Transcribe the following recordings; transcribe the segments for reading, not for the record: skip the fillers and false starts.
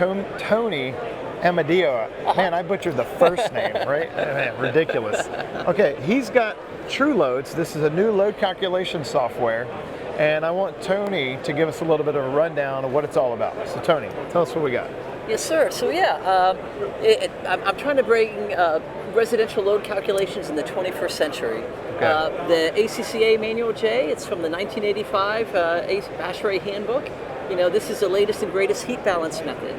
Tony Amadio. Man, I butchered the first name, right? Man, ridiculous. Okay, he's got Trueloads. This is a new load calculation software, and I want Tony to give us a little bit of a rundown of what it's all about. So Tony, tell us what we got. Yes, sir. So yeah, I'm trying to bring residential load calculations in the 21st century. Okay. The ACCA Manual J, it's from the 1985 ASHRAE handbook. You know, this is the latest and greatest heat balance method.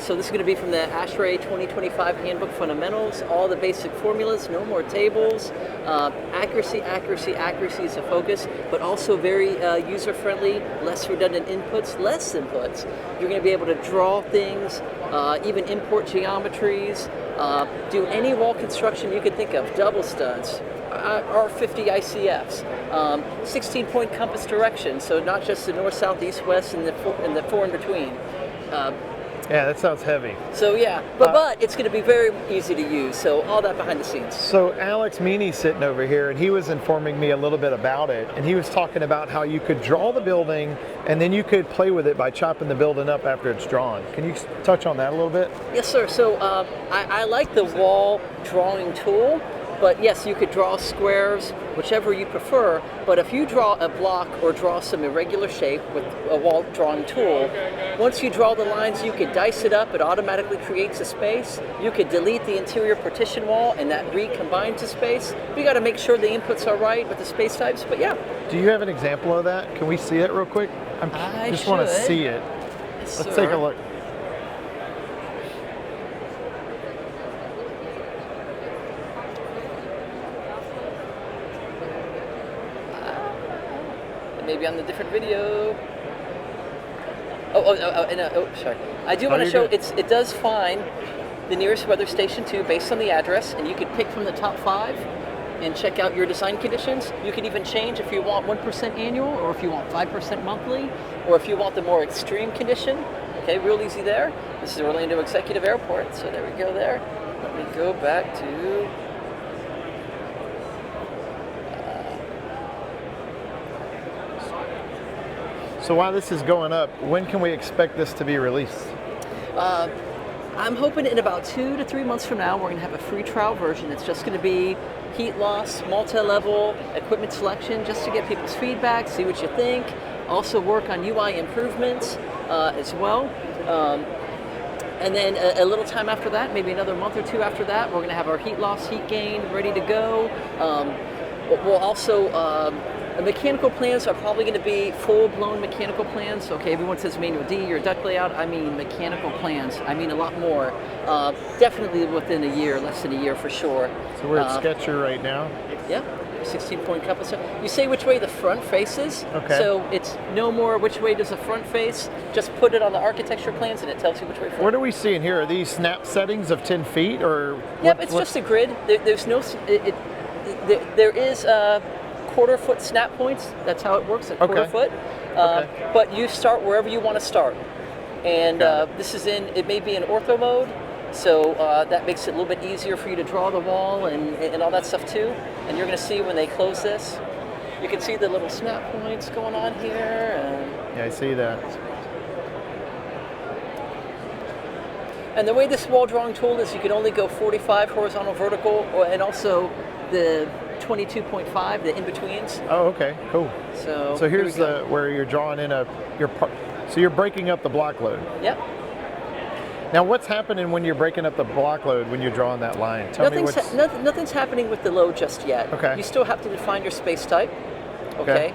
So this is going to be from the ASHRAE 2025 Handbook Fundamentals, all the basic formulas, no more tables, accuracy is a focus, but also very user-friendly, less redundant inputs, less inputs. You're going to be able to draw things, even import geometries, do any wall construction you can think of, double studs, R50 ICFs, 16-point compass direction, so not just the north, south, east, west, and the four in between. Yeah, that sounds heavy. So yeah, but it's going to be very easy to use. So all that behind the scenes. So Alex Meany's sitting over here, and he was informing me a little bit about it, and he was talking about how you could draw the building, and then you could play with it by chopping the building up after it's drawn. Can you touch on that a little bit? Yes, sir. So I like the wall drawing tool. But yes, you could draw squares, whichever you prefer, but if you draw a block or draw some irregular shape with a wall drawing tool, once you draw the lines, you could dice it up, it automatically creates a space. You could delete the interior partition wall and that recombines the space. We got to make sure the inputs are right with the space types, but yeah. Do you have an example of that? Can we see it real quick? I just want to see it. Yes, Let's sir. take a look. Maybe on the different video. Sorry. I do want to show it does find the nearest weather station too, based on the address, and you could pick from the top 5 and check out your design conditions. You could even change if you want 1% annual, or if you want 5% monthly, or if you want the more extreme condition. Okay, real easy there. This is Orlando Executive Airport, so there we go there. Let me go back to. So while this is going up, when can we expect this to be released? I'm hoping in about 2 to 3 months from now, we're going to have a free trial version. It's just going to be heat loss, multi-level, equipment selection, just to get people's feedback, see what you think. Also work on UI improvements as well. And then a little time after that, maybe another month or 2 after that, we're going to have our heat loss, heat gain ready to go. We'll also mechanical plans are probably going to be full-blown mechanical plans. Okay, everyone says manual D or duct layout. I mean mechanical plans. I mean a lot more. Definitely within a year, less than a year for sure. So we're at Sketcher right now. Yeah, 16-point compass. You say which way the front faces. Okay. So it's no more which way does the front face. Just put it on the architecture plans and it tells you which way front. What are we seeing here? Are these snap settings of 10 feet or? Yep, it's just a grid. There's no. There is quarter-foot snap points. That's how it works, a quarter foot. Okay. But you start wherever you want to start. And this is it may be in ortho mode, so that makes it a little bit easier for you to draw the wall and all that stuff too. And you're going to see when they close this, you can see the little snap points going on here. Yeah, I see that. And the way this wall drawing tool is, you can only go 45 horizontal, vertical, and also the 22.5, the in-betweens. Oh, okay, cool. So here's where you're drawing in so you're breaking up the block load. Yep. Now what's happening when you're breaking up the block load when you're drawing that line? Nothing's happening with the load just yet. Okay. You still have to define your space type. Okay.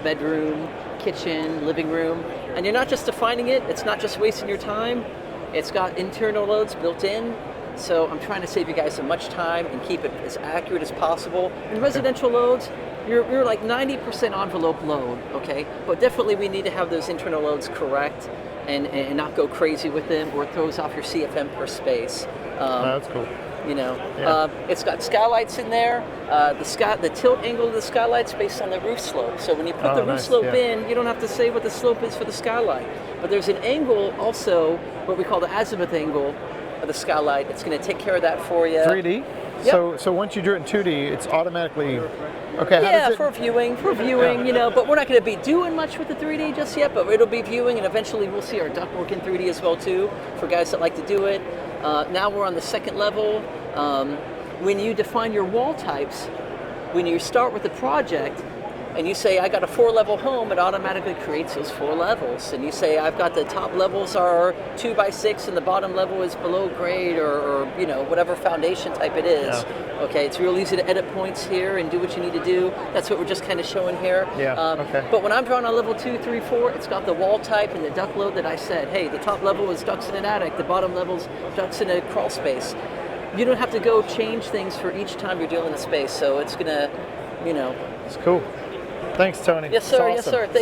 Bedroom, kitchen, living room. And you're not just defining it, it's not just wasting your time. It's got internal loads built in. So I'm trying to save you guys so much time and keep it as accurate as possible. In residential loads, you're like 90% envelope load, okay? But definitely we need to have those internal loads correct and not go crazy with them, or it throws off your CFM per space. That's cool. You know, Yeah. it's got skylights in there. The tilt angle of the skylight's based on the roof slope. So when you put the roof slope in, you don't have to say what the slope is for the skylight. But there's an angle also, what we call the azimuth angle, of the skylight. It's going to take care of that for you. 3D? Yep. So once you do it in 2D, it's automatically, okay, how Yeah, does it? for viewing, you know, but we're not going to be doing much with the 3D just yet, but it'll be viewing, and eventually we'll see our ductwork in 3D as well too, for guys that like to do it. Now we're on the second level. When you define your wall types, when you start with the project, and you say, I got a 4-level home, it automatically creates those 4 levels. And you say, I've got the top levels are 2x6 and the bottom level is below grade or you know, whatever foundation type it is. Yeah. Okay, it's real easy to edit points here and do what you need to do. That's what we're just kind of showing here. Yeah, okay. But when I'm drawing on level 2, 3, 4, it's got the wall type and the duct load that I said, hey, the top level is ducts in an attic, the bottom level is ducts in a crawl space. You don't have to go change things for each time you're dealing in a space, so it's gonna, you know. It's cool. Thanks, Tony. Yes, sir. It's Yes, awesome. sir.